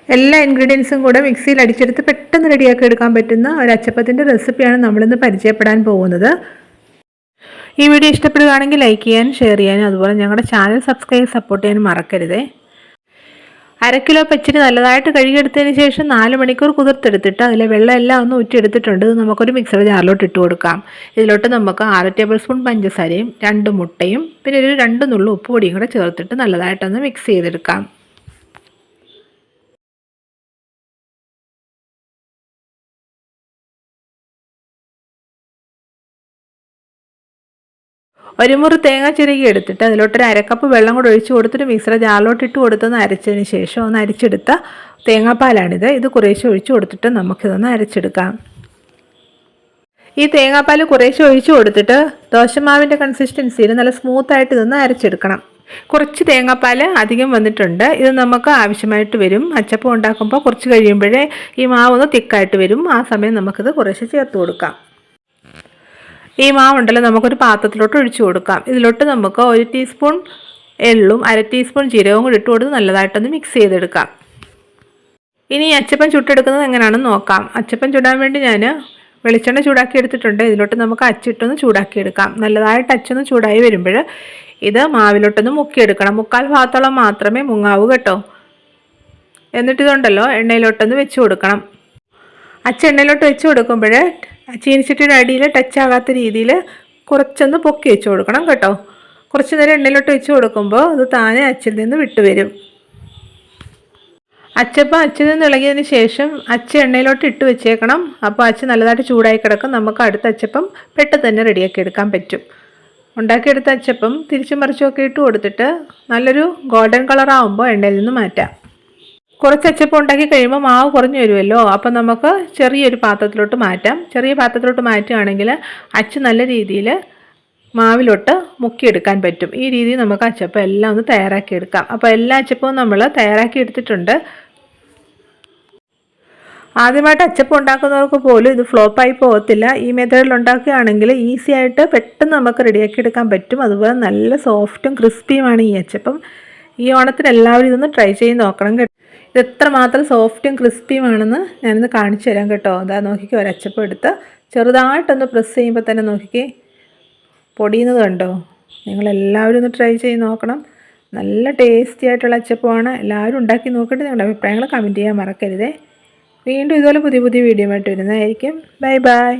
എല്ലാ ഇൻഗ്രീഡിയൻസും കൂടെ മിക്സിയിൽ അടിച്ചെടുത്ത് പെട്ടെന്ന് റെഡിയാക്കി എടുക്കാൻ പറ്റുന്ന ഒരു അച്ചപ്പത്തിൻ്റെ റെസിപ്പിയാണ് നമ്മളിന്ന് പരിചയപ്പെടാൻ പോകുന്നത്. ഈ വീഡിയോ ഇഷ്ടപ്പെടുകയാണെങ്കിൽ ലൈക്ക് ചെയ്യാനും ഷെയർ ചെയ്യാനും അതുപോലെ ഞങ്ങളുടെ ചാനൽ സബ്സ്ക്രൈബ് സപ്പോർട്ട് ചെയ്യാനും മറക്കരുതേ. 1/2 കിലോ പച്ചരി നല്ലതായിട്ട് കഴുകിയെടുത്തതിന് ശേഷം 4 മണിക്കൂർ കുതിർത്തെടുത്തിട്ട് അതിലെ വെള്ളം എല്ലാം ഒന്ന് ഊറ്റിയെടുത്തിട്ടുണ്ട്. ഇത് നമുക്കൊരു മിക്സർ ജാറിലോട്ട് ഇട്ട് കൊടുക്കാം. ഇതിലോട്ട് നമുക്ക് 6 ടേബിൾ സ്പൂൺ പഞ്ചസാരയും 2 മുട്ടയും പിന്നെ ഒരു 2 നുള്ളു ഉപ്പ് പൊടിയും കൂടെ ചേർത്തിട്ട് നല്ലതായിട്ടൊന്ന് മിക്സ് ചെയ്തെടുക്കാം. ഒരു മുറി തേങ്ങ ചിരകി എടുത്തിട്ട് അതിലോട്ടൊരു 1/2 കപ്പ് വെള്ളം കൂടെ ഒഴിച്ച് കൊടുത്തിട്ട് മിക്സർ ജാറിലോട്ട് ഇട്ട് കൊടുത്തൊന്ന് അരച്ചതിന് ശേഷം ഒന്ന് അരിച്ചെടുത്ത തേങ്ങാപ്പാലാണിത്. ഇത് കുറേശ്ശെ ഒഴിച്ച് കൊടുത്തിട്ട് നമുക്കിതൊന്ന് അരച്ചെടുക്കാം. ഈ തേങ്ങാപ്പാൽ കുറേശ്ശെ ഒഴിച്ച് കൊടുത്തിട്ട് ദോശമാവിൻ്റെ കൺസിസ്റ്റൻസിയിൽ നല്ല സ്മൂത്തായിട്ട് ഇതൊന്ന് അരച്ചെടുക്കണം. കുറച്ച് തേങ്ങാപ്പാൽ അധികം വന്നിട്ടുണ്ട്. ഇത് നമുക്ക് ആവശ്യമായിട്ട് വരും. അച്ചപ്പം ഉണ്ടാക്കുമ്പോൾ കുറച്ച് കഴിയുമ്പോഴേ ഈ മാവ് ഒന്ന് തിക്കായിട്ട് വരും. ആ സമയം നമുക്കിത് കുറേശ്ശെ ചേർത്ത് കൊടുക്കാം. ഈ മാവുണ്ടല്ലോ നമുക്കൊരു പാത്രത്തിലോട്ട് ഒഴിച്ചു കൊടുക്കാം. ഇതിലോട്ട് നമുക്ക് 1 ടീസ്പൂൺ എള്ളും 1/2 ടീസ്പൂൺ ജീരകവും കൂടി ഇട്ട് കൊടുത്ത് നല്ലതായിട്ടൊന്ന് മിക്സ് ചെയ്തെടുക്കാം. ഇനി അച്ചപ്പം ചുട്ടെടുക്കുന്നത് എങ്ങനെയാണെന്ന് നോക്കാം. അച്ചപ്പം ചുടാൻ വേണ്ടി ഞാൻ വെളിച്ചെണ്ണ ചൂടാക്കി എടുത്തിട്ടുണ്ട്. ഇതിലോട്ട് നമുക്ക് അച്ചിട്ടൊന്ന് ചൂടാക്കിയെടുക്കാം. നല്ലതായിട്ട് അച്ചൊന്ന് ചൂടായി വരുമ്പോൾ ഇത് മാവിലോട്ടൊന്ന് മുക്കിയെടുക്കണം. 1/4 ഭാഗത്തോളം മാത്രമേ മുങ്ങാവൂ കേട്ടോ. എന്നിട്ടിതുണ്ടല്ലോ എണ്ണയിലോട്ടൊന്ന് വെച്ച് കൊടുക്കണം. എണ്ണയിലോട്ട് വെച്ച് കൊടുക്കുമ്പോൾ ചീനിച്ചട്ടിയുടെ അടിയിൽ ടച്ച് ആകാത്ത രീതിയിൽ കുറച്ചൊന്ന് പൊക്കി വെച്ച് കൊടുക്കണം കേട്ടോ. കുറച്ച് നേരം എണ്ണയിലോട്ട് വെച്ച് കൊടുക്കുമ്പോൾ അത് താനെ അച്ചിൽ നിന്ന് വിട്ടുവരും. അച്ചപ്പം അച്ചിൽ നിന്ന് ഇളകിയതിന് ശേഷം എണ്ണയിലോട്ട് ഇട്ട് വെച്ചേക്കണം. അപ്പോൾ നല്ലതായിട്ട് ചൂടായി കിടക്കും. നമുക്ക് അടുത്ത അച്ചപ്പം പെട്ടെന്ന് തന്നെ റെഡിയാക്കി എടുക്കാൻ പറ്റും. ഉണ്ടാക്കിയെടുത്ത അച്ചപ്പം തിരിച്ചും മറിച്ചുമൊക്കെ ഇട്ട് കൊടുത്തിട്ട് നല്ലൊരു ഗോൾഡൻ കളർ ആകുമ്പോൾ എണ്ണയിൽ നിന്ന് മാറ്റാം. കുറച്ച് അച്ചപ്പം ഉണ്ടാക്കി കഴിയുമ്പോൾ മാവ് കുറഞ്ഞു വരുമല്ലോ. അപ്പം നമുക്ക് ചെറിയൊരു പാത്രത്തിലോട്ട് മാറ്റാം. ചെറിയ പാത്രത്തിലോട്ട് മാറ്റുകയാണെങ്കിൽ നല്ല രീതിയിൽ മാവിലോട്ട് മുക്കിയെടുക്കാൻ പറ്റും. ഈ രീതിയിൽ നമുക്ക് അച്ചപ്പം എല്ലാം ഒന്ന് തയ്യാറാക്കിയെടുക്കാം. അപ്പോൾ എല്ലാ അച്ചപ്പവും നമ്മൾ തയ്യാറാക്കി എടുത്തിട്ടുണ്ട്. ആദ്യമായിട്ട് അച്ചപ്പം ഉണ്ടാക്കുന്നവർക്ക് പോലും ഇത് ഫ്ലോപ്പായി പോകത്തില്ല. ഈ മെത്തേഡിൽ ഉണ്ടാക്കുകയാണെങ്കിൽ ഈസി ആയിട്ട് പെട്ടെന്ന് നമുക്ക് റെഡിയാക്കി എടുക്കാൻ പറ്റും. അതുപോലെ നല്ല സോഫ്റ്റും ക്രിസ്പിയുമാണ് ഈ അച്ചപ്പം. ഈ ഓണത്തിന് എല്ലാവരും ഇതൊന്ന് ട്രൈ ചെയ്ത് നോക്കണം കേട്ടോ. ഇത് എത്രമാത്രം സോഫ്റ്റും ക്രിസ്പിയുമാണെന്ന് ഞാനിന്ന് കാണിച്ചു തരാം കേട്ടോ. അതാ നോക്കിക്കോ, ഒരച്ചപ്പം എടുത്ത് ചെറുതായിട്ടൊന്ന് പ്രസ് ചെയ്യുമ്പോൾ തന്നെ നോക്കിക്കേ പൊടിയുന്നത് കണ്ടോ. നിങ്ങളെല്ലാവരും ഒന്ന് ട്രൈ ചെയ്ത് നോക്കണം. നല്ല ടേസ്റ്റി ആയിട്ടുള്ള അച്ചപ്പമാണ്. എല്ലാവരും ഉണ്ടാക്കി നോക്കിയിട്ട് നിങ്ങളുടെ അഭിപ്രായങ്ങൾ കമൻറ്റ് ചെയ്യാൻ മറക്കരുതേ. വീണ്ടും ഇതുപോലെ പുതിയ വീഡിയോ ആയിട്ട് വരുന്നതായിരിക്കും. Bye bye.